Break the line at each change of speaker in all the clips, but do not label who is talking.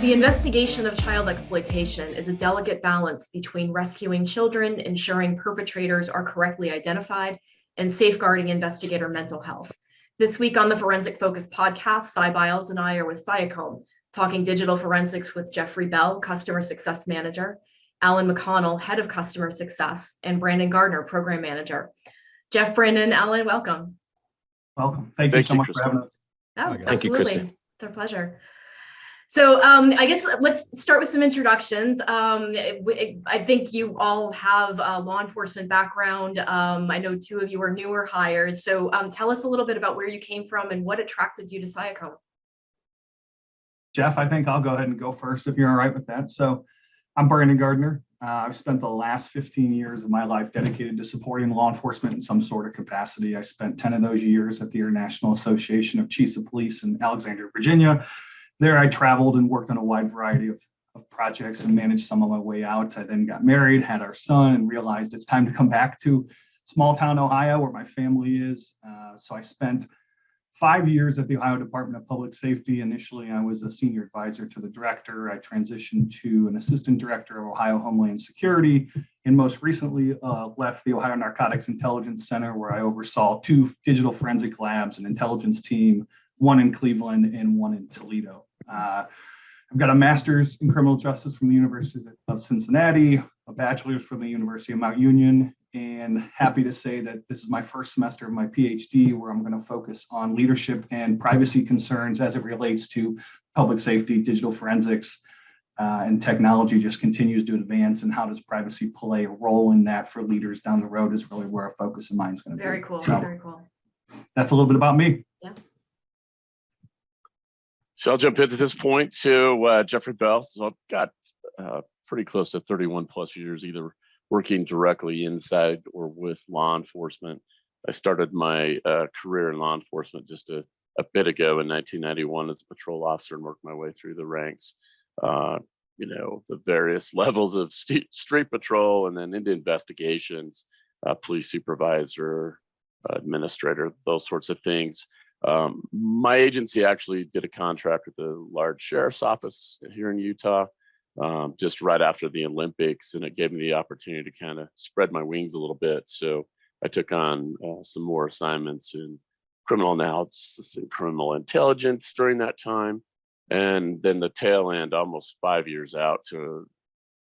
The investigation of child exploitation is a delicate balance between rescuing children, ensuring perpetrators are correctly identified, and safeguarding investigator mental health. This week on the Forensic Focus podcast, Cy Biles and I are with Cyacomb, talking digital forensics with Jeffrey Bell, Customer Success Manager, Alan McConnell, Head of Customer Success, and Brandon Gardner, Program Manager. Jeff, Brandon, Alan, welcome.
Welcome. Thank you so much for having us.
Oh,
Thank you,
absolutely.
Christa.
It's our pleasure. So I guess let's start with some introductions. I think you all have a law enforcement background. I know two of you are newer hires. So tell us a little bit about where you came from and what attracted you to Cyacomb.
Jeff, I think I'll go ahead and go first if you're all right with that. So I'm Brandon Gardner. I've spent the last 15 years of my life dedicated to supporting law enforcement in some sort of capacity. I spent 10 of those years at the International Association of Chiefs of Police in Alexandria, Virginia. There, I traveled and worked on a wide variety of projects and managed some on my way out. I then got married, had our son, and realized it's time to come back to small town Ohio where my family is. So I spent 5 years at the Ohio Department of Public Safety. Initially, I was a senior advisor to the director. I transitioned to an assistant director of Ohio Homeland Security, and most recently left the Ohio Narcotics Intelligence Center, where I oversaw 2 digital forensic labs, an intelligence team, one in Cleveland and one in Toledo. I've got a master's in criminal justice from the University of Cincinnati, a bachelor's from the University of Mount Union, and happy to say that this is my first semester of my PhD, where I'm going to focus on leadership and privacy concerns as it relates to public safety, digital forensics, and technology just continues to advance, and how does privacy play a role in that for leaders down the road is really where our focus of mine is going to be.
Very cool.
So,
very cool.
That's a little bit about me.
Yeah.
So I'll jump into this point to Jeffrey Bell. So I've got pretty close to 31 plus years, either working directly inside or with law enforcement. I started my career in law enforcement just a bit ago in 1991 as a patrol officer and worked my way through the ranks, the various levels of street patrol and then into investigations, police supervisor, administrator, those sorts of things. My agency actually did a contract with a large sheriff's office here in Utah just right after the Olympics, and it gave me the opportunity to kind of spread my wings a little bit. So I took on some more assignments in criminal analysis and criminal intelligence during that time. And then the tail end, almost 5 years out to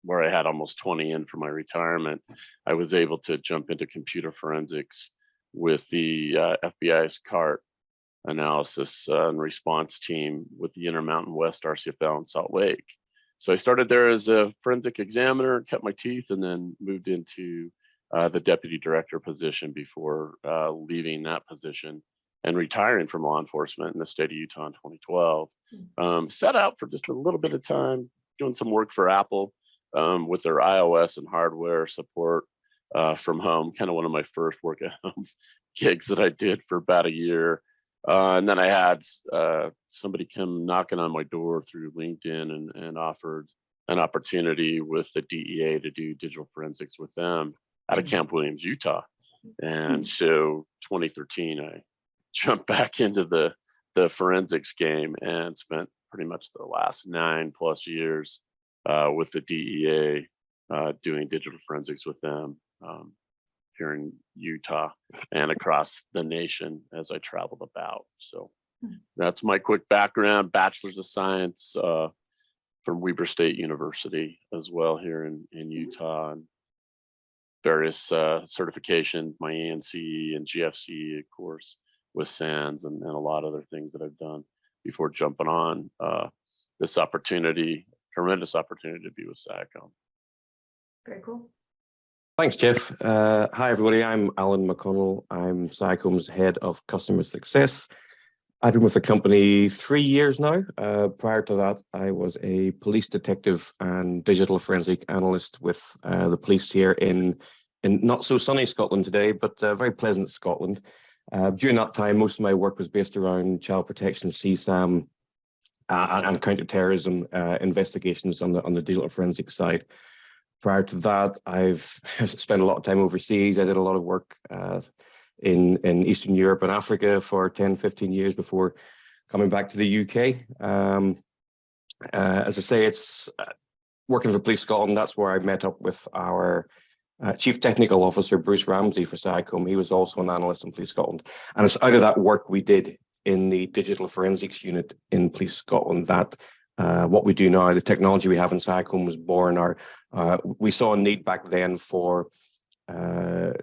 where I had almost 20 in for my retirement, I was able to jump into computer forensics with the FBI's CART analysis and response team with the Intermountain West RCFL in Salt Lake. So I started there as a forensic examiner, kept my teeth, and then moved into the deputy director position before leaving that position and retiring from law enforcement in the state of Utah in 2012. Set out for just a little bit of time doing some work for Apple with their iOS and hardware support from home, kind of one of my first work at home gigs that I did for about a year. And then I had somebody come knocking on my door through LinkedIn and offered an opportunity with the DEA to do digital forensics with them out of Camp Williams, Utah. And so 2013, I jumped back into the forensics game and spent pretty much the last 9+ years with the DEA doing digital forensics with them. Here in Utah and across the nation as I traveled about. So that's my quick background, Bachelor's of Science from Weber State University as well here in Utah, and various certifications, my ANC and GFC, of course, with SANS and a lot of other things that I've done before jumping on this opportunity, tremendous opportunity to be with Cyacomb.
Very cool.
Thanks, Jeff. Hi, everybody. I'm Alan McConnell. I'm Cyacomb's Head of Customer Success. I've been with the company 3 years now. Prior to that, I was a police detective and digital forensic analyst with the police here in not so sunny Scotland today, but very pleasant Scotland. During that time, most of my work was based around child protection, CSAM, and counterterrorism investigations on the digital forensic side. Prior to that, I've spent a lot of time overseas. I did a lot of work in Eastern Europe and Africa for 10, 15 years before coming back to the UK. As I say, it's working for Police Scotland. That's where I met up with our Chief Technical Officer, Bruce Ramsey for Cyacomb. He was also an analyst in Police Scotland. And it's out of that work we did in the digital forensics unit in Police Scotland that what we do now, the technology we have in Cyacomb was born. We saw a need back then for a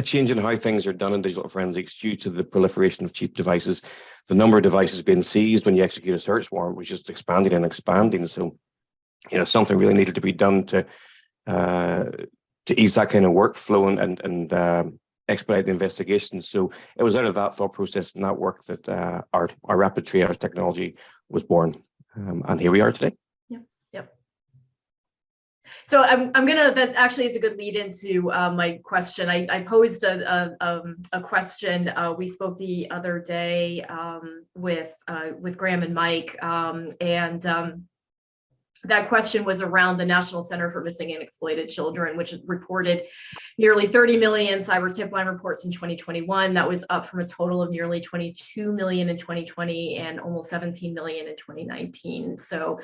change in how things are done in digital forensics due to the proliferation of cheap devices. The number of devices being seized when you execute a search warrant was just expanding and expanding. So, something really needed to be done to ease that kind of workflow and expedite the investigation. So it was out of that thought process and that work that our rapid triage technology was born. And here we are today.
Yep. So I'm gonna, that actually is a good lead into my question. I posed a question. We spoke the other day with Graham and Mike, and that question was around the National Center for Missing and Exploited Children, which reported nearly 30 million cyber tip line reports in 2021. That was up from a total of nearly 22 million in 2020 and almost 17 million in 2019. So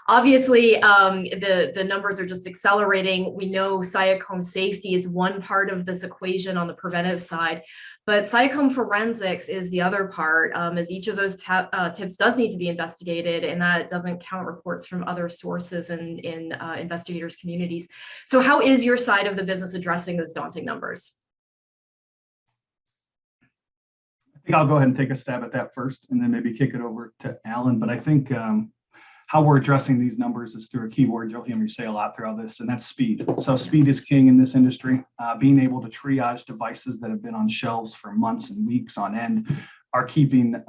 obviously the numbers are just accelerating. We know Cyacomb safety is one part of this equation on the preventive side, but Cyacomb forensics is the other part, as each of those tips does need to be investigated, and that it doesn't count reports from other sources in investigators' communities. So how is your side of the business addressing those daunting numbers?
I think I'll go ahead and take a stab at that first and then maybe kick it over to Alan. But I think how we're addressing these numbers is through a keyword you'll hear me say a lot throughout this, and that's speed. So speed is king in this industry. Being able to triage devices that have been on shelves for months and weeks on end are keeping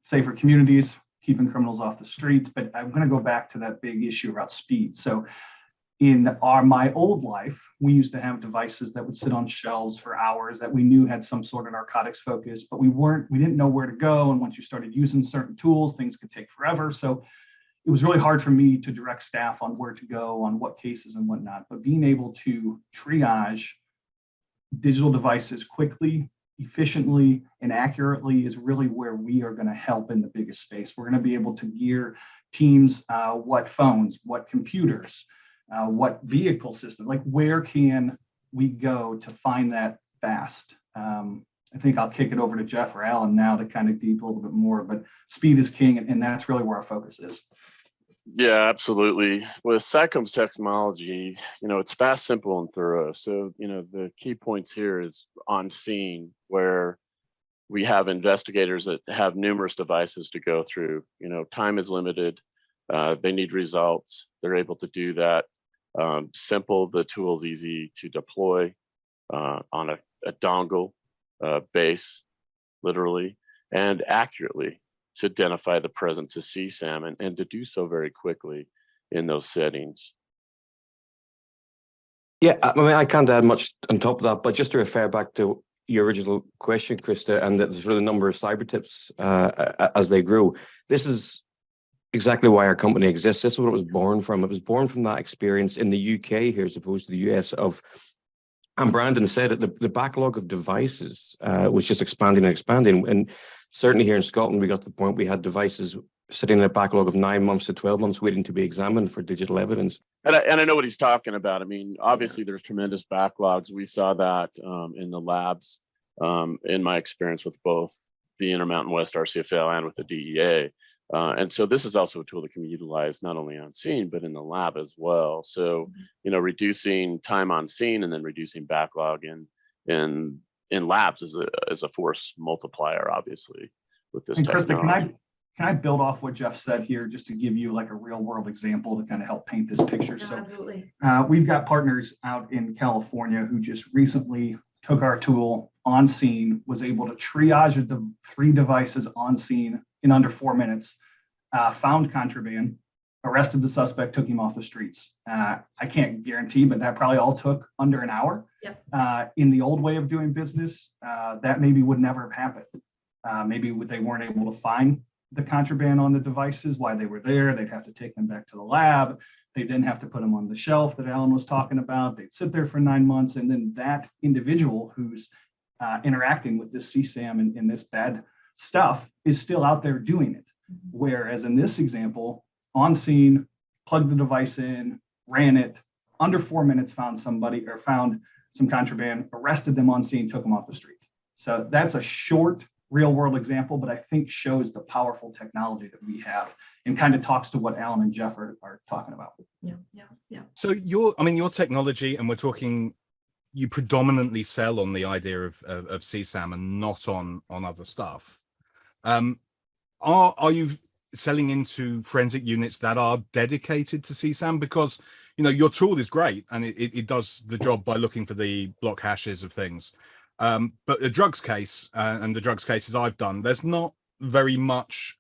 safer communities, keeping criminals off the streets. But I'm going to go back to that big issue about speed. So in my old life, we used to have devices that would sit on shelves for hours that we knew had some sort of narcotics focus, but we didn't know where to go. And once you started using certain tools, things could take forever. So it was really hard for me to direct staff on where to go, on what cases and whatnot. But being able to triage digital devices quickly, efficiently, and accurately is really where we are going to help in the biggest space. We're going to be able to gear teams, what phones, what computers, what vehicle system, like where can we go to find that fast? I think I'll kick it over to Jeff or Alan now to kind of deep a little bit more, but speed is king, and that's really where our focus is.
Yeah, absolutely. With Cycombs technology, it's fast, simple, and thorough. So, the key points here is on scene, where we have investigators that have numerous devices to go through. Time is limited. They need results. They're able to do that. Simple, the tool is easy to deploy on a dongle base, literally, and accurately to identify the presence of CSAM and to do so very quickly in those settings.
Yeah, I mean, I can't add much on top of that, but just to refer back to your original question, Christa, and the sort of number of cyber tips as they grew. This is exactly why our company exists. This is what it was born from. It was born from that experience in the UK here, as opposed to the US and Brandon said it, the backlog of devices was just expanding and expanding. And certainly here in Scotland, we got to the point we had devices sitting in a backlog of 9 months to 12 months waiting to be examined for digital evidence.
And I know what he's talking about. I mean, obviously there's tremendous backlogs. We saw that in the labs, in my experience with both the Intermountain West RCFL and with the DEA. And so this is also a tool that can be utilized not only on scene, but in the lab as well. So, reducing time on scene and then reducing backlog in labs is a force multiplier, obviously, with this technology.
Christa, can I build off what Jeff said here, just to give you like a real world example to kind of help paint this picture?
Yeah,
so
absolutely.
We've got partners out in California who just recently took our tool on scene, was able to triage 3 devices on scene in under 4 minutes, found contraband, arrested the suspect, took him off the streets. I can't guarantee, but that probably all took under an hour.
Yep.
In the old way of doing business, that maybe would never have happened. Maybe they weren't able to find the contraband on the devices while they were there. They'd have to take them back to the lab. They then have to put them on the shelf that Alan was talking about. They'd sit there for 9 months. And then that individual who's interacting with this CSAM and this bad stuff is still out there doing it. Whereas in this example, on scene, plugged the device in, ran it, under 4 minutes found somebody or found some contraband, arrested them on scene, took them off the street. So that's a short real world example, but I think shows the powerful technology that we have and kind of talks to what Alan and Jeff are talking about.
Yeah.
So your technology, and we're talking, you predominantly sell on the idea of CSAM and not on other stuff. Are you selling into forensic units that are dedicated to CSAM? Because your tool is great and it does the job by looking for the block hashes of things. But the drugs case and the drugs cases I've done, there's not very much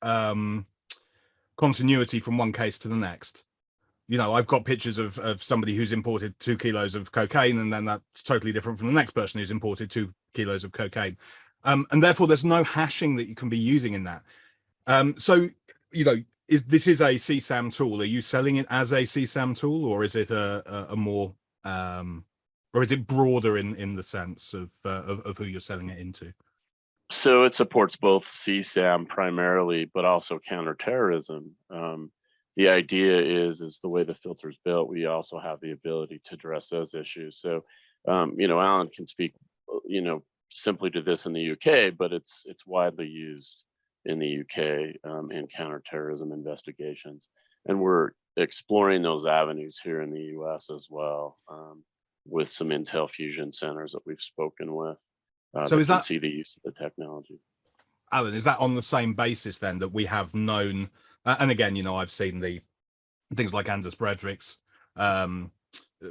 continuity from one case to the next. I've got pictures of somebody who's imported 2 kilos of cocaine, and then that's totally different from the next person who's imported 2 kilos of cocaine. And therefore, there's no hashing that you can be using in that. So, this is a CSAM tool. Are you selling it as a CSAM tool, or is it a more, or is it broader in the sense of who you're selling it into?
So it supports both CSAM primarily, but also counterterrorism. The idea is the way the filter is built, we also have the ability to address those issues. So, Alan can speak, simply to this in the UK, but it's widely used in the UK in counterterrorism investigations. And we're exploring those avenues here in the US as well, with some Intel Fusion centers that we've spoken with.
So is that,
see the use of the technology?
Alan, is that on the same basis then that we have known, and again, I've seen the things like Anders Bredrik's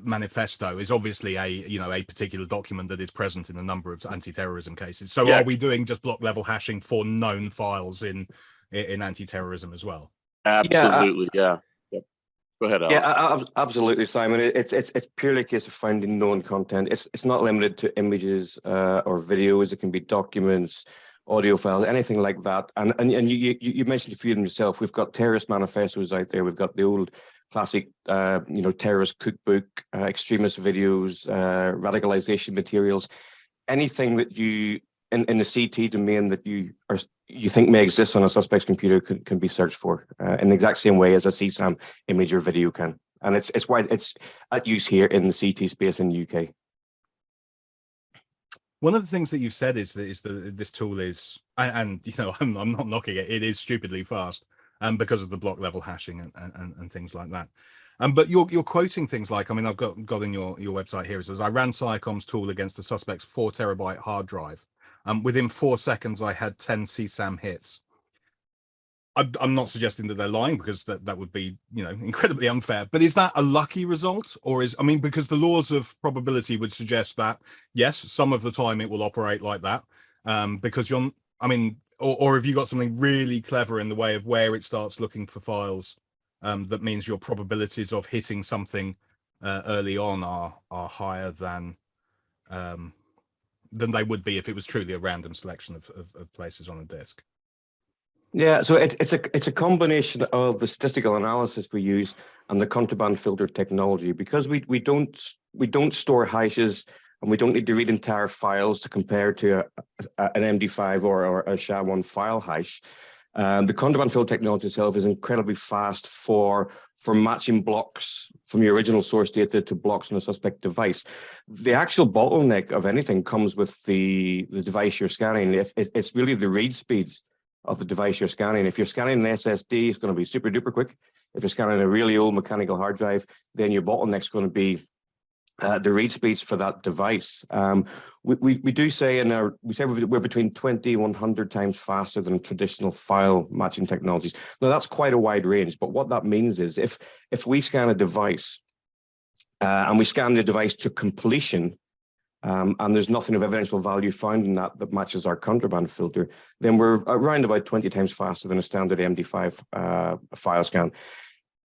manifesto is obviously a particular document that is present in a number of anti-terrorism cases. So yeah. Are we doing just block level hashing for known files in anti-terrorism as well?
Absolutely. Yeah. Yep. Go ahead, Alan.
Yeah, absolutely, Simon. It's purely a case of finding known content. It's not limited to images or videos. It can be documents, audio files, anything like that. And you mentioned a few of them yourself. We've got terrorist manifestos out there. We've got the old classic, terrorist cookbook, extremist videos, radicalization materials, anything that you in the CT domain that you think may exist on a suspect's computer can be searched for in the exact same way as a CSAM image or video can. And it's at use here in the CT space in the UK.
One of the things that you've said is that this tool is, and I'm not knocking it, it is stupidly fast, because of the block level hashing and things like that. But you're quoting things like, I've got in your website here, it says, I ran Cyacomb's tool against the suspect's 4 terabyte hard drive. Within 4 seconds, I had 10 CSAM hits. I'm not suggesting that they're lying, because that would be, incredibly unfair. But is that a lucky result, or because the laws of probability would suggest that yes, some of the time it will operate like that, because or have you got something really clever in the way of where it starts looking for files, that means your probabilities of hitting something early on are higher than they would be if it was truly a random selection of places on a disk?
Yeah, so it's a combination of the statistical analysis we use and the contraband filter technology, because we don't store hashes and we don't need to read entire files to compare to an MD5 or a SHA-1 file hash. The contraband filter technology itself is incredibly fast for matching blocks from your original source data to blocks on a suspect device. The actual bottleneck of anything comes with the device you're scanning. It's really the read speeds of the device you're scanning. If you're scanning an SSD, it's going to be super duper quick. If you're scanning a really old mechanical hard drive, then your bottleneck's going to be the read speeds for that device. We do say we're between 20 and 100 times faster than traditional file matching technologies. Now that's quite a wide range, but what that means is if we scan a device and we scan the device to completion, and there's nothing of evidential value found in that matches our contraband filter, then we're around about 20 times faster than a standard MD5 file scan.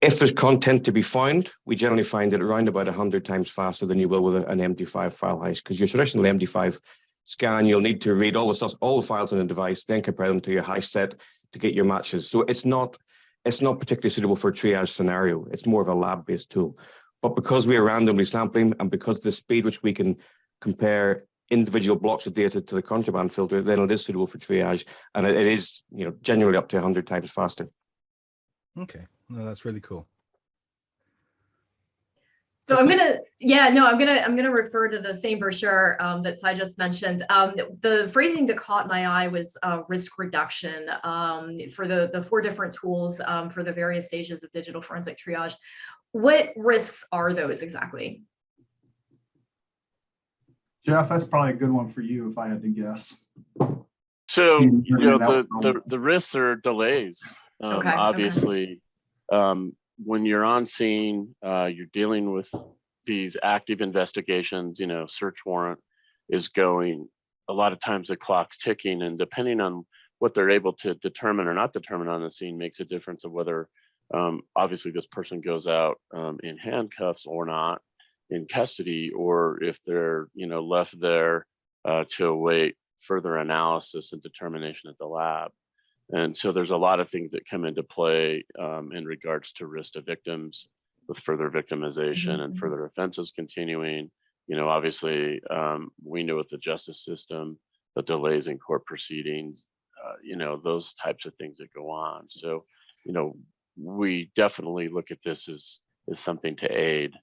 If there's content to be found, we generally find it around about 100 times faster than you will with an MD5 file hash, because your traditional MD5 scan, you'll need to read all the files on the device, then compare them to your hash set to get your matches. So it's not particularly suitable for a triage scenario. It's more of a lab-based tool. But because we are randomly sampling, and because the speed which we can compare individual blocks of data to the contraband filter, then it is suitable for triage, and it is, you know, genuinely up to 100 times faster.
Okay, no, that's really cool.
So I'm gonna refer to the same brochure that Si just mentioned. The phrasing that caught my eye was risk reduction for the 4 different tools for the various stages of digital forensic triage. What risks are those exactly?
Jeff, that's probably a good one for you if I had to guess.
So, you know, the risks are delays.
Okay.
Obviously, when you're on scene, you're dealing with these active investigations, you know, search warrant is going, a lot of times the clock's ticking, and depending on what they're able to determine or not determine on the scene makes a difference of whether, obviously this person goes out in handcuffs or not, in custody, or if they're, you know, left there to await further analysis and determination at the lab. And so there's a lot of things that come into play in regards to risk to victims, with further victimization and further offenses continuing. You know, obviously, we know with the justice system, the delays in court proceedings, you know, those types of things that go on. So, you know, we definitely look at this as something to aid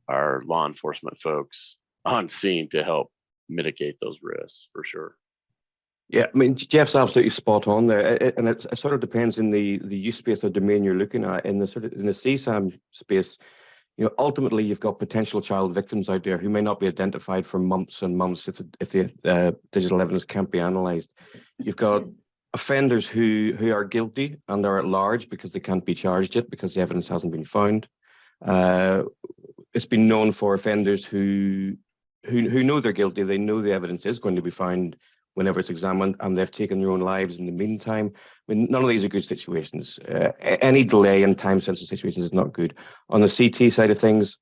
our law enforcement folks on scene to help mitigate those risks, for sure.
Yeah, I mean, Jeff's absolutely spot on there, and it sort of depends in the use space or domain you're looking at. In the CSAM space, you know, ultimately you've got potential child victims out there who may not be identified for months and months if the digital evidence can't be analysed. You've got offenders who are guilty and they're at large because they can't be charged yet because the evidence hasn't been found. It's been known for offenders who know they're guilty, they know the evidence is going to be found whenever it's examined, and they've taken their own lives in the meantime. I mean, none of these are good situations. Any delay in time-sensitive situations is not good. On the CT side of things,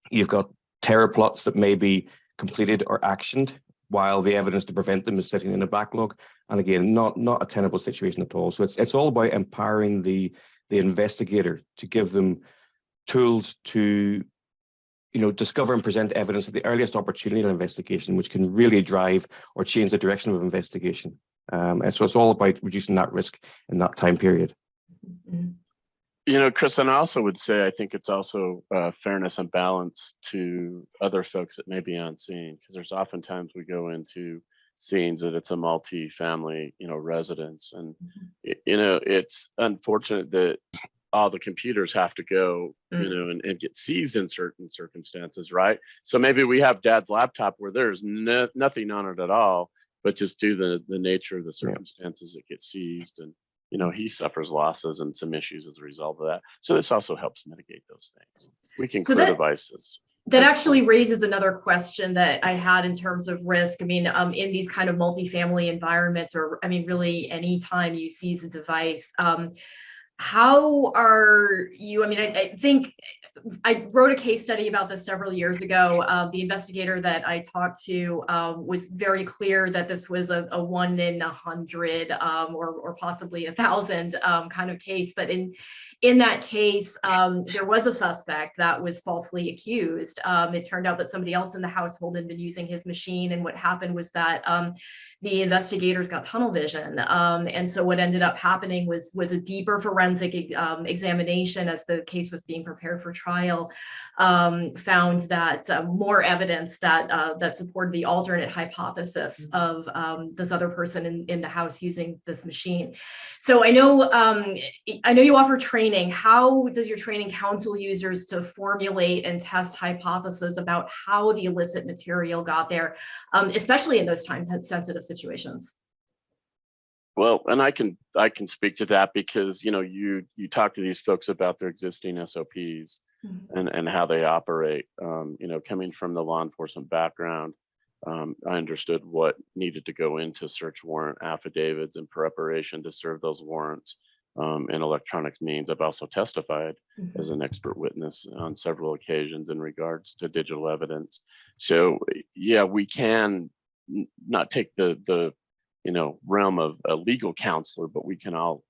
you've got terror plots that may be completed or actioned while the evidence to prevent them is sitting in a backlog. And again, not a tenable situation at all. So it's all about empowering the investigator to give them tools to, you know, discover and present evidence at the earliest opportunity in investigation, which can really drive or change the direction of investigation. And so it's all about reducing that risk in that time period.
You know, Chris, and I also would say, I think it's also fairness and balance to other folks that may be on scene, because there's oftentimes we go into scenes that it's a multi-family, you know, residence. And, you know, it's unfortunate that all the computers have to go, you know, and get seized in certain circumstances, right? So maybe we have dad's laptop where there's nothing on it at all, but just due to the nature of the circumstances, it gets seized, and, you know, he suffers losses and some issues as a result of that. So this also helps mitigate those things. We can clear devices.
That actually raises another question that I had in terms of risk. I mean, in these kind of multifamily environments, or I mean, really anytime you seize a device, how are you? I mean, I think I wrote a case study about this several years ago. The investigator that I talked to was very clear that this was a 1 in 100 or possibly 1,000 kind of case. But in that case, there was a suspect that was falsely accused. It turned out that somebody else in the household had been using his machine, and what happened was that the investigators got tunnel vision, and so what ended up happening was a deeper forensic examination as the case was being prepared for trial, found that more evidence that supported the alternate hypothesis of this other person in the house using this machine. So I know you offer training. How does your training counsel users to formulate and test hypotheses about how the illicit material got there, especially in those time-sensitive situations?
Well, and I can speak to that because, you know, you talk to these folks about their existing SOPs and how they operate. You know, coming from the law enforcement background, I understood what needed to go into search warrant affidavits in preparation to serve those warrants in electronic means. I've also testified as an expert witness on several occasions in regards to digital evidence. So yeah, we can not take the you know, realm of a legal counselor, but we can all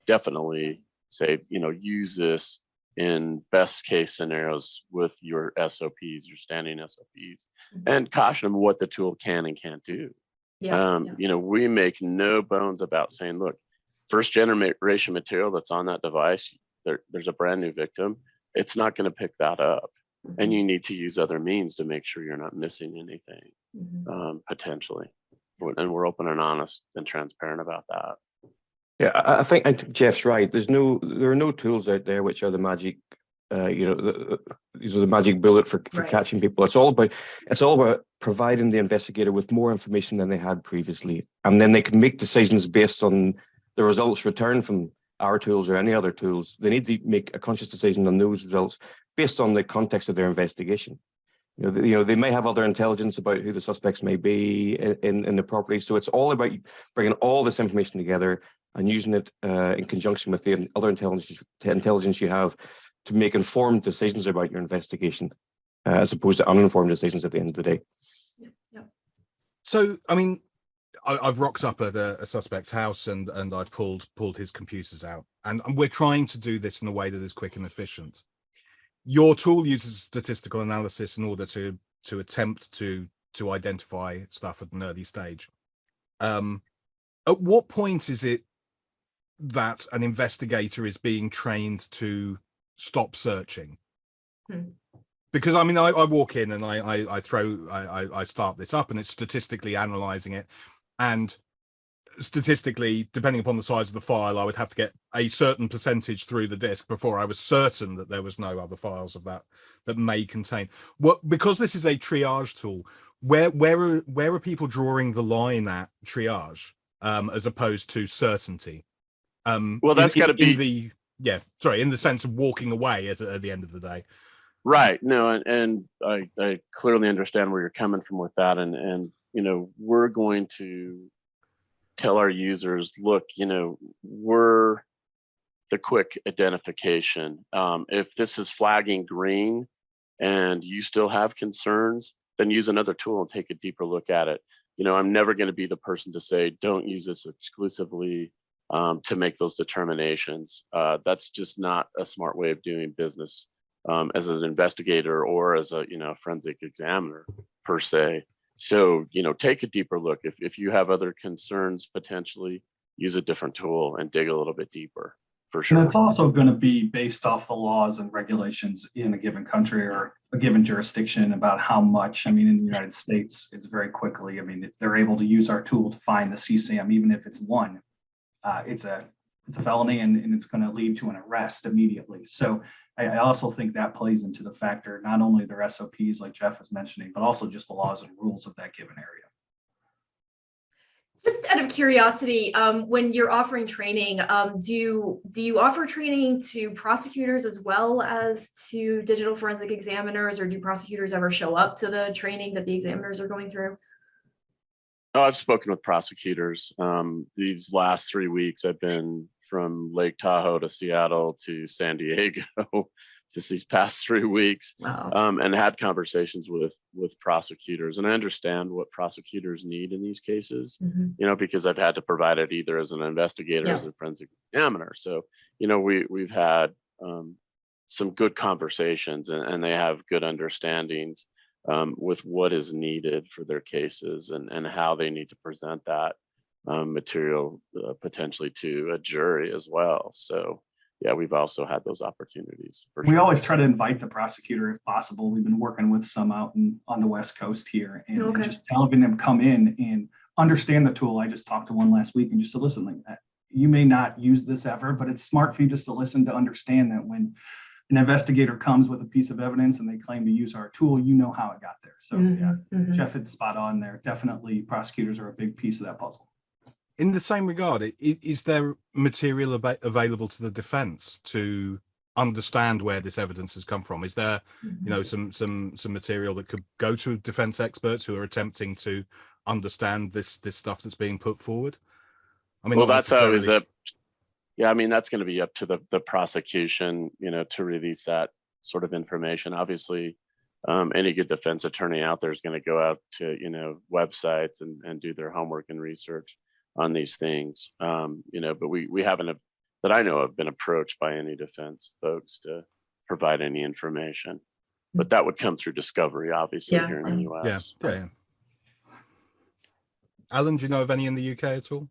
definitely say, you know, use this in best case scenarios with your SOPs, your standing SOPs, and caution them what the tool can and can't do. You know, we make no bones about saying, look, first generation material that's on that device, there's a brand new victim. It's not going to pick that up. And you need to use other means to make sure you're not missing anything, potentially. And we're open and honest and transparent about that.
Yeah, I think Jeff's right. There are no tools out there which are the magic, these are the magic bullet for catching people. It's all about providing the investigator with more information than they had previously, and then they can make decisions based on the results returned from our tools or any other tools. They need to make a conscious decision on those results based on the context of their investigation. They may have other intelligence about who the suspects may be in the property. So it's all about bringing all this information together and using it in conjunction with the other intelligence you have to make informed decisions about your investigation, as opposed to uninformed decisions at the end of the day.
So, I mean, I've rocked up at a suspect's house and I've pulled his computers out, and we're trying to do this in a way that is quick and efficient. Your tool uses statistical analysis in order to attempt to identify stuff at an early stage. At what point is it that an investigator is being trained to stop searching? Because I mean, I walk in and I start this up, and it's statistically analyzing it, and statistically, depending upon the size of the file, I would have to get a certain percentage through the disk before I was certain that there was no other files of that may contain because this is a triage tool. Where are people drawing the line at triage, as opposed to certainty?
Well, that's got to be
in the sense of walking away at the end of the day.
Right. No, and I clearly understand where you're coming from with that, and we're going to tell our users, look, we're the quick identification. If this is flagging green and you still have concerns, then use another tool and take a deeper look at it. I'm never going to be the person to say, don't use this exclusively to make those determinations. That's just not a smart way of doing business as an investigator or as a forensic examiner per se. So, take a deeper look. If you have other concerns, potentially use a different tool and dig a little bit deeper, for sure.
And it's also going to be based off the laws and regulations in a given country or a given jurisdiction about how much. I mean, in the United States, it's very quickly. I mean, if they're able to use our tool to find the CSAM, even if it's one, it's a felony and it's going to lead to an arrest immediately. So I also think that plays into the factor, not only their SOPs like Jeff was mentioning, but also just the laws and rules of that given area.
Just out of curiosity, when you're offering training, do you offer training to prosecutors as well as to digital forensic examiners, or do prosecutors ever show up to the training that the examiners are going through?
Oh, I've spoken with prosecutors. These last 3 weeks, I've been from Lake Tahoe to Seattle to San Diego just these past 3 weeks.
Wow.
And had conversations with prosecutors. And I understand what prosecutors need in these cases, because I've had to provide it either as an investigator or as a forensic examiner. So, we've had some good conversations and they have good understandings with what is needed for their cases and how they need to present that material potentially to a jury as well. So yeah, we've also had those opportunities.
We always try to invite the prosecutor if possible. We've been working with some out on the West Coast here and just telling them come in and understand the tool. I just talked to one last week and just said, listen, like, you may not use this ever, but it's smart for you just to listen to understand that when an investigator comes with a piece of evidence and they claim to use our tool, you know how it got there. So Jeff is spot on there. Definitely prosecutors are a big piece of that puzzle.
In the same regard, is there material available to the defense to understand where this evidence has come from? Is there, some material that could go to defense experts who are attempting to understand this stuff that's being put forward? I mean,
well, that's always up. Yeah, I mean, that's going to be up to the prosecution, to release that sort of information. Obviously, any good defense attorney out there is going to go out to, websites and do their homework and research on these things, but we haven't, that I know of, been approached by any defense folks to provide any information. But that would come through discovery, obviously,
Yeah.
here in the US.
Yeah. Alan, do you know of any in the UK at all?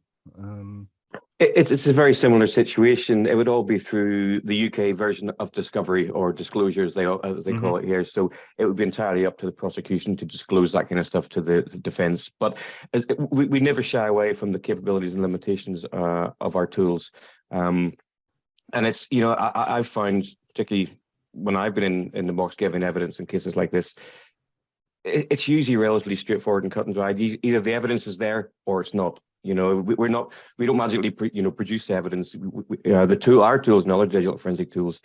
It's a very similar situation. It would all be through the UK version of discovery or disclosures, as they call it here. So it would be entirely up to the prosecution to disclose that kind of stuff to the defence. But we never shy away from the capabilities and limitations of our tools. And it's, I've found, particularly when I've been in the box giving evidence in cases like this, it's usually relatively straightforward and cut and dried. Either the evidence is there or it's not. We don't magically produce evidence. Our tools and other digital forensic tools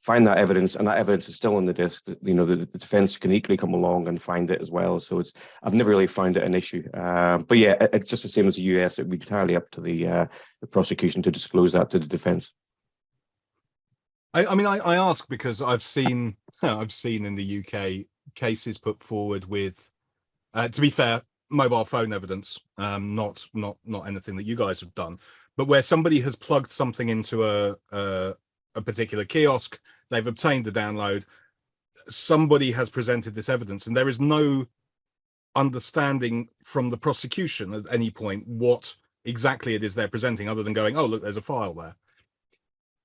find that evidence, and that evidence is still on the disk. The defense can equally come along and find it as well. So I've never really found it an issue. But yeah, it's just the same as the US. It would be entirely up to the prosecution to disclose that to the defense.
I ask because I've seen in the UK cases put forward with, to be fair, mobile phone evidence, not anything that you guys have done, but where somebody has plugged something into a particular kiosk, they've obtained the download, somebody has presented this evidence, and there is no understanding from the prosecution at any point what exactly it is they're presenting, other than going, oh, look, there's a file there.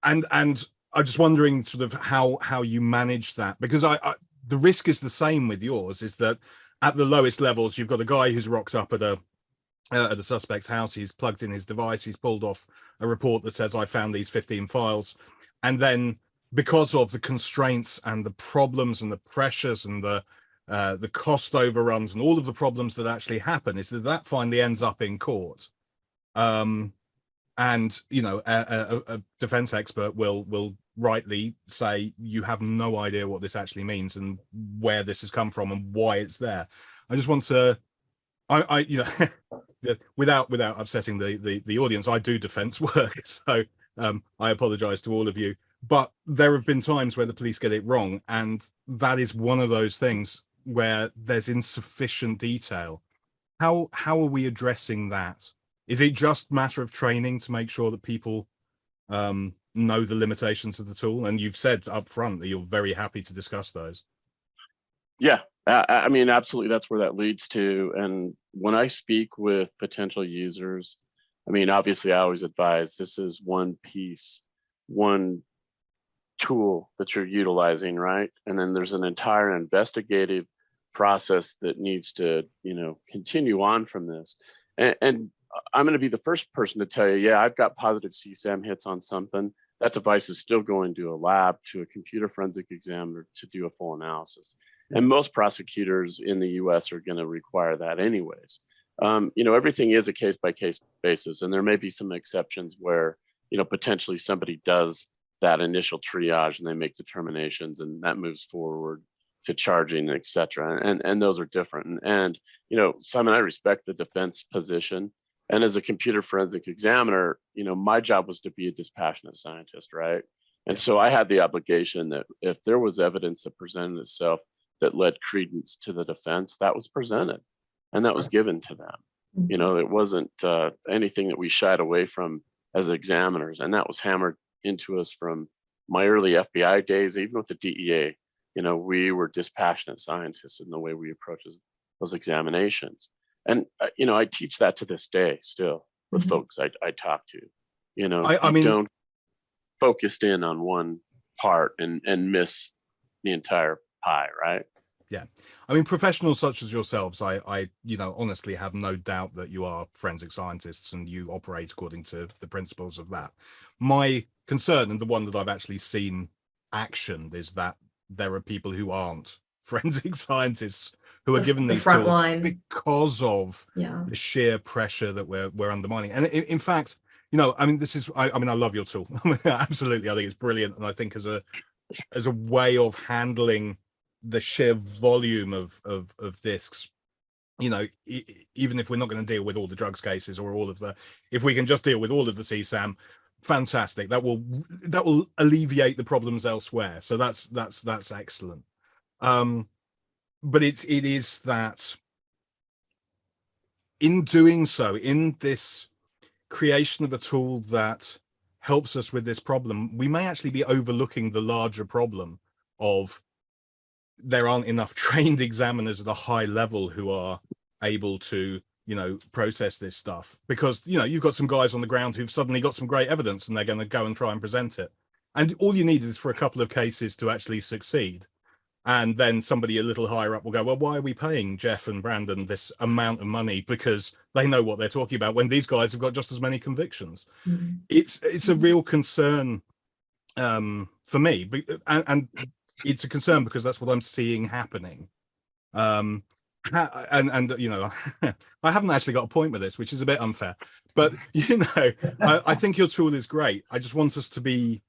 And I'm just wondering sort of how you manage that, because the risk is the same with yours, is that at the lowest levels, you've got a guy who's rocked up at a suspect's house. He's plugged in his device. He's pulled off a report that says, I found these 15 files. And then because of the constraints and the problems and the pressures and the cost overruns and all of the problems that actually happen, is that finally ends up in court. And, a defense expert will rightly say, you have no idea what this actually means and where this has come from and why it's there. I just want to, without upsetting the audience, I do defense work, so I apologize to all of you, but there have been times where the police get it wrong, and that is one of those things where there's insufficient detail. How are we addressing that? Is it just a matter of training to make sure that people know the limitations of the tool? And you've said up front that you're very happy to discuss those.
Yeah, I mean, absolutely, that's where that leads to. And when I speak with potential users, I mean, obviously I always advise, this is one piece, one tool that you're utilizing, right? And then there's an entire investigative process that needs to, continue on from this. And I'm going to be the first person to tell you, yeah, I've got positive CSAM hits on something. That device is still going to a lab, to a computer forensic examiner to do a full analysis. And most prosecutors in the US are going to require that anyways. Everything is a case by case basis, and there may be some exceptions where, potentially somebody does that initial triage and they make determinations, and that moves forward to charging, et cetera. And those are different. And Simon, I respect the defense position. And as a computer forensic examiner, my job was to be a dispassionate scientist, right? And so I had the obligation that if there was evidence that presented itself that led credence to the defense, that was presented and that was given to them. It wasn't anything that we shied away from as examiners. And that was hammered into us from my early FBI days, even with the DEA. We were dispassionate scientists in the way we approach those examinations. And, I teach that to this day still with folks I talk to. I mean, don't focused in on one part and miss the entire pie, right?
Yeah. I mean, professionals such as yourselves, I honestly have no doubt that you are forensic scientists and you operate according to the principles of that. My concern, and the one that I've actually seen actioned, is that there are people who aren't forensic scientists who are given these tools line, because of the sheer pressure that we're undermining. And in fact, this is, I love your tool. Absolutely. I think it's brilliant. And I think as a way of handling the sheer volume of discs, even if we're not going to deal with all the drugs cases or if we can just deal with all of the CSAM, fantastic. That will alleviate the problems elsewhere. So that's excellent. But it is that in doing so, in this creation of a tool that helps us with this problem, we may actually be overlooking the larger problem of there aren't enough trained examiners at a high level who are able to, process this stuff, because, you've got some guys on the ground who've suddenly got some great evidence and they're going to go and try and present it. And all you need is for a couple of cases to actually succeed. And then somebody a little higher up will go, well, why are we paying Jeff and Brandon this amount of money? Because they know what they're talking about, when these guys have got just as many convictions. Mm-hmm. It's a real concern for me. And it's a concern because that's what I'm seeing happening. I haven't actually got a point with this, which is a bit unfair, but I think your tool is great. I just want us to be,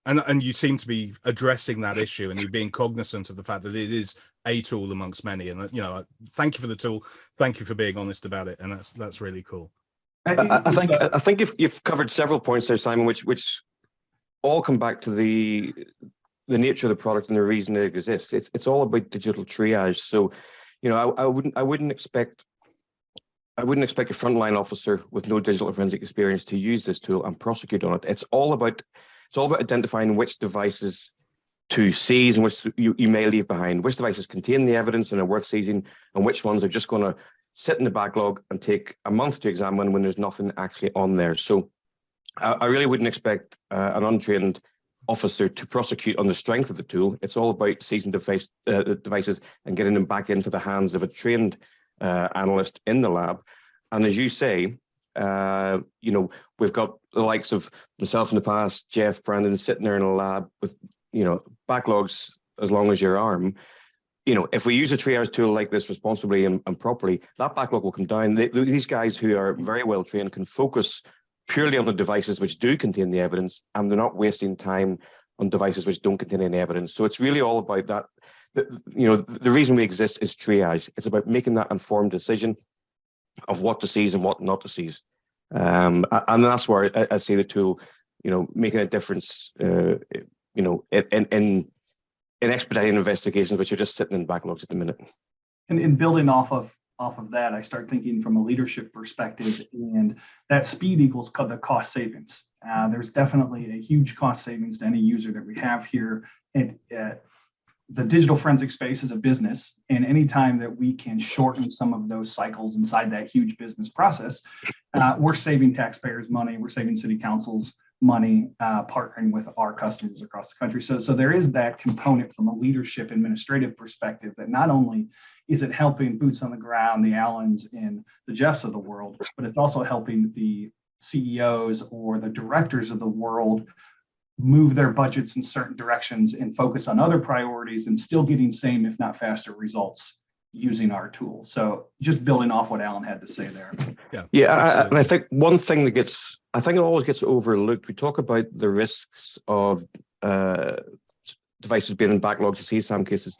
and you seem to be addressing that issue, and you're being cognizant of the fact that it is a tool amongst many. And thank you for the tool. Thank you for being honest about it, and that's really cool.
I think you've covered several points there, Simon, which all come back to the nature of the product and the reason it exists. It's all about digital triage. So, I wouldn't expect a frontline officer with no digital forensic experience to use this tool and prosecute on it. It's all about identifying which devices to seize and which you may leave behind, which devices contain the evidence and are worth seizing, and which ones are just going to sit in the backlog and take a month to examine when there's nothing actually on there. So I really wouldn't expect an untrained officer to prosecute on the strength of the tool. It's all about seizing devices and getting them back into the hands of a trained analyst in the lab. And as you say, we've got the likes of myself in the past, Jeff, Brandon, sitting there in a lab with, backlogs as long as your arm. If we use a triage tool like this responsibly and properly, that backlog will come down. These guys who are very well trained can focus purely on the devices which do contain the evidence, and they're not wasting time on devices which don't contain any evidence. So it's really all about that. The reason we exist is triage. It's about making that informed decision of what to seize and what not to seize. And that's where I see the tool, making a difference, in expediting investigations, which are just sitting in backlogs at the minute.
And building off of that, I start thinking from a leadership perspective, and that speed equals the cost savings. There's definitely a huge cost savings to any user that we have here. And the digital forensic space is a business, and anytime that we can shorten some of those cycles inside that huge business process, we're saving taxpayers money, we're saving city councils money, partnering with our customers across the country. So there is that component from a leadership administrative perspective, that not only is it helping boots on the ground, the Allens and the Jeffs of the world, but it's also helping the CEOs or the directors of the world move their budgets in certain directions and focus on other priorities, and still getting same, if not faster, results using our tool. So just building off what Alan had to say there.
Yeah, and I think one thing that it always gets overlooked. We talk about the risks of devices being in backlogs of CSAM cases.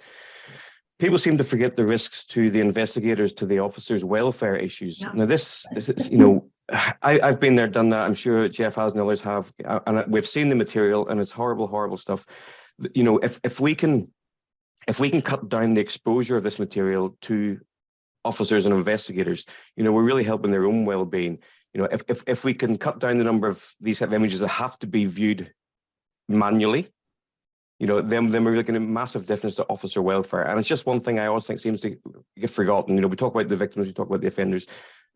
People seem to forget the risks to the investigators, to the officers' welfare issues. Yeah. Now, this is, I've been there, done that. I'm sure Jeff has and others have, and we've seen the material, and it's horrible, horrible stuff. If we can cut down the exposure of this material to officers and investigators, we're really helping their own well-being. If we can cut down the number of these type of images that have to be viewed manually, then we're looking at massive difference to officer welfare. And it's just one thing I always think seems to get forgotten. We talk about the victims, we talk about the offenders.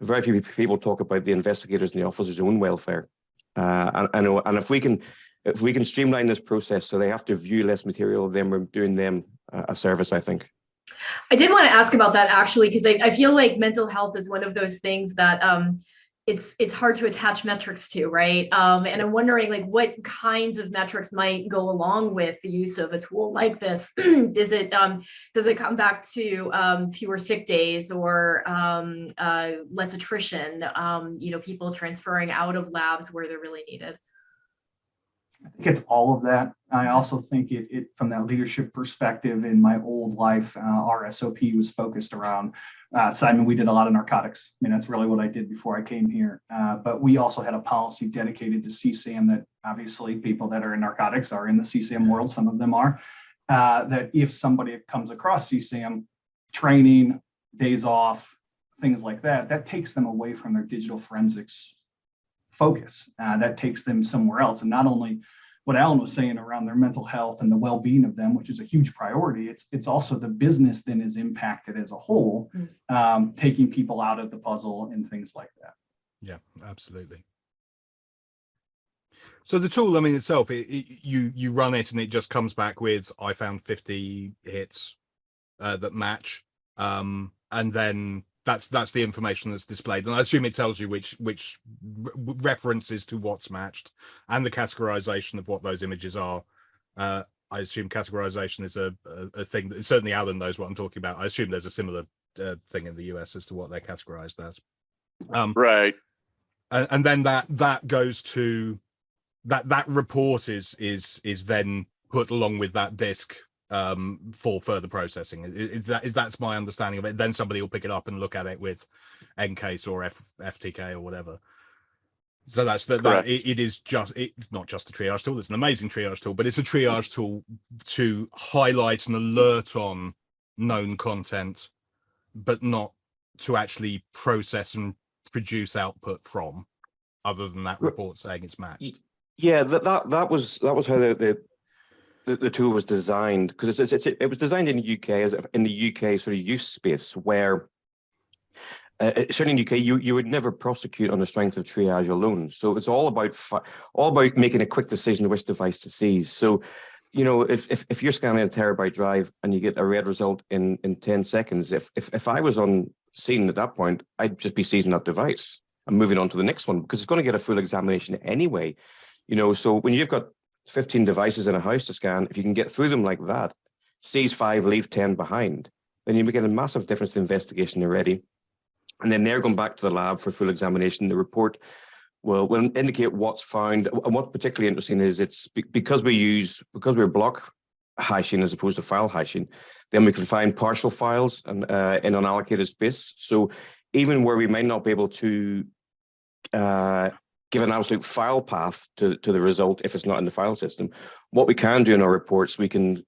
Very few people talk about the investigators and the officers' own welfare. And if we can streamline this process so they have to view less material, then we're doing them a service, I think.
I did want to ask about that, actually, because I feel like mental health is one of those things that it's hard to attach metrics to, right? And I'm wondering, what kinds of metrics might go along with the use of a tool like this? Does it come back to fewer sick days, or less attrition? People transferring out of labs where they're really needed.
I think it's all of that. I also think it from that leadership perspective. In my old life, our SOP was focused around, Simon, we did a lot of narcotics. That's really what I did before I came here. But we also had a policy dedicated to CSAM, that obviously people that are in narcotics are in the CSAM world. Some of them are, that if somebody comes across CSAM, training, days off, things like that, that takes them away from their digital forensics focus. That takes them somewhere else. And not only what Alan was saying around their mental health and the well-being of them, which is a huge priority, it's also the business then is impacted as a whole, taking people out of the puzzle and things like that.
Yeah, absolutely. So the tool, I mean, itself, you run it and it just comes back with, I found 50 hits that match, and then that's the information that's displayed, and I assume it tells you which references to what's matched and the categorization of what those images are. I assume categorization is a thing that certainly Alan knows what I'm talking about. I assume there's a similar thing in the US as to what they're categorized as.
Right.
And then that goes to that report is then put along with that disk for further processing. That's my understanding of it. Then somebody will pick it up and look at it with NCase or FTK or whatever. So that's that it is not just a triage tool. It's an amazing triage tool, but it's a triage tool to highlight and alert on known content, but not to actually process and produce output from, other than that report saying it's matched.
Yeah, that was how the tool was designed, because it was designed in the UK as in the UK sort of use space where certainly in the UK you would never prosecute on the strength of triage alone. So it's all about making a quick decision which device to seize. So you know, if you're scanning a terabyte drive and you get a red result in 10 seconds, if I was on scene at that point, I'd just be seizing that device and moving on to the next one, because it's going to get a full examination anyway. You know, so when you've got 15 devices in a house to scan, if you can get through them like that, seize 5, leave 10 behind, then you get a massive difference to investigation already. And then they're going back to the lab for full examination. The report will indicate what's found. And what's particularly interesting is it's because we're block hashing as opposed to file hashing, then we can find partial files and in unallocated space. So even where we might not be able to give an absolute file path to the result if it's not in the file system, what we can do in our reports, we can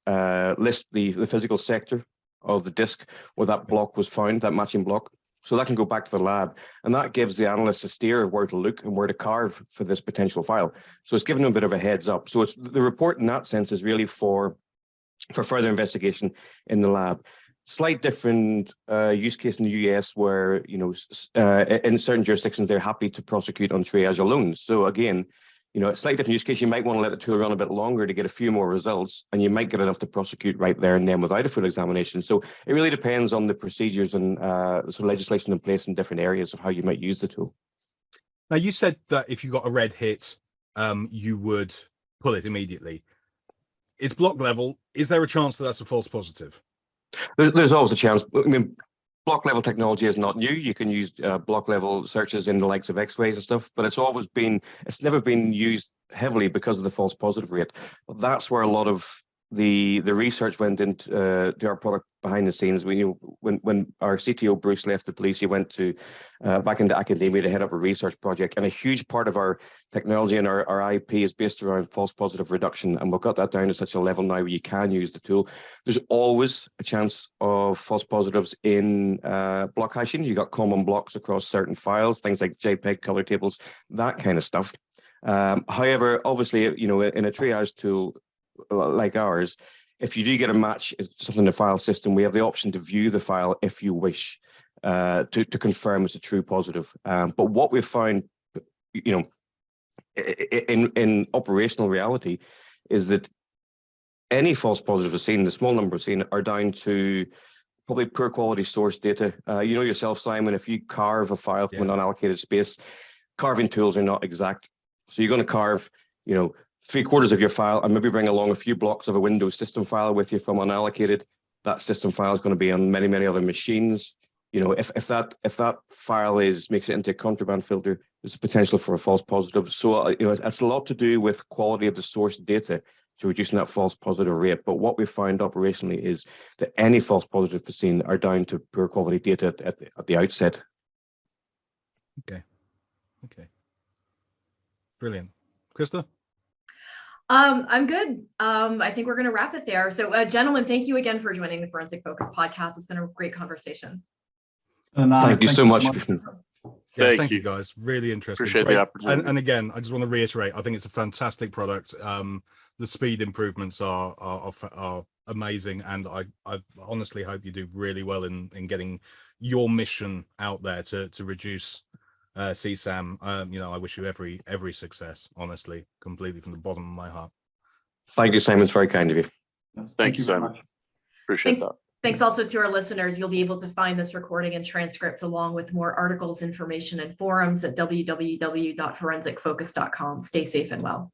list the physical sector of the disk where that block was found, that matching block. So that can go back to the lab, and that gives the analyst a steer of where to look and where to carve for this potential file. So it's giving them a bit of a heads up. So it's the report in that sense is really for further investigation in the lab. Slight different use case in the US where, you know, in certain jurisdictions, they're happy to prosecute on triage alone. So again, you know, a slightly different use case, you might want to let the tool run a bit longer to get a few more results, and you might get enough to prosecute right there and then without a full examination. So it really depends on the procedures and sort of legislation in place in different areas of how you might use the tool.
Now, you said that if you got a red hit, you would pull it immediately. It's block level. Is there a chance that that's a false positive?
There's always a chance. I mean, block level technology is not new. You can use block level searches in the likes of X-rays and stuff, but it's never been used heavily because of the false positive rate. But that's where a lot of the research went into to our product behind the scenes. When our CTO Bruce left the police, he went to back into academia to head up a research project, and a huge part of our technology and our IP is based around false positive reduction, and we've got that down to such a level now where you can use the tool. There's always a chance of false positives in block hashing. You got common blocks across certain files, things like JPEG, color tables, that kind of stuff. However, obviously, you know, in a triage tool like ours, if you do get a match, it's something in the file system, we have the option to view the file if you wish to confirm it's a true positive. But what we've found, you know, in operational reality, is that any false positives seen, the small number seen, are down to probably poor quality source data. You know yourself, Simon, if you carve a file from an unallocated space, carving tools are not exact. So you're going to carve, you know, 3/4 of your file and maybe bring along a few blocks of a Windows system file with you from unallocated. That system file is going to be on many, many other machines. You know, if that file makes it into a contraband filter, there's a potential for a false positive. So you know, it's a lot to do with quality of the source data to reducing that false positive rate. But what we found operationally is that any false positive seen are down to poor quality data at the outset.
Okay. Brilliant. Christa?
I'm good. I think we're going to wrap it there. So, gentlemen, thank you again for joining the Forensic Focus podcast. It's been a great conversation.
And,
thank you so much.
Yeah,
Thank
thank you
you.
guys. Really interesting.
Appreciate
Great.
the opportunity.
And again, I just want to reiterate, I think it's a fantastic product. The speed improvements are amazing, and I honestly hope you do really well in getting your mission out there to reduce CSAM. You know, I wish you every success, honestly, completely from the bottom of my heart.
Thank you, Simon. It's very kind of you.
Yes,
Thank you,
very
Simon.
much.
Appreciate
Thanks.
that.
Thanks also to our listeners. You'll be able to find this recording and transcript along with more articles, information, and forums at www.forensicfocus.com. Stay safe and well.